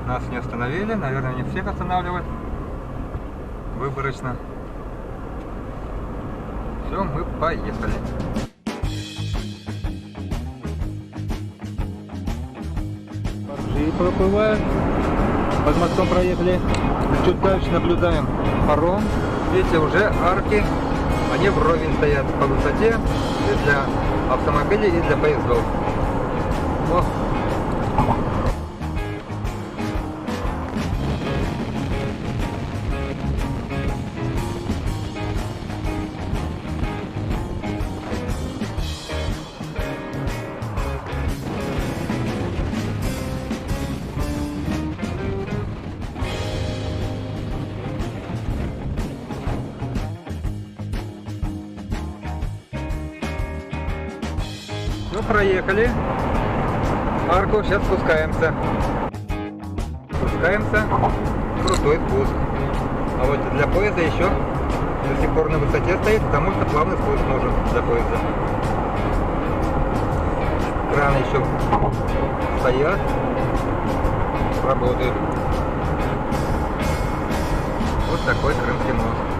Нас не остановили, наверное, не всех останавливают. Выборочно. Все, мы поехали. Баржи проплывают. Под мостом проехали. Чуть дальше наблюдаем паром. Видите, уже арки, они вровень стоят по высоте и для автомобилей, и для поездов. О. Ну, проехали арку, сейчас спускаемся. Спускаемся, крутой спуск. А вот для поезда еще до сих пор на высоте стоит, потому что плавный спуск нужен для поезда. Краны еще стоят, работают. Вот такой Крымский мост.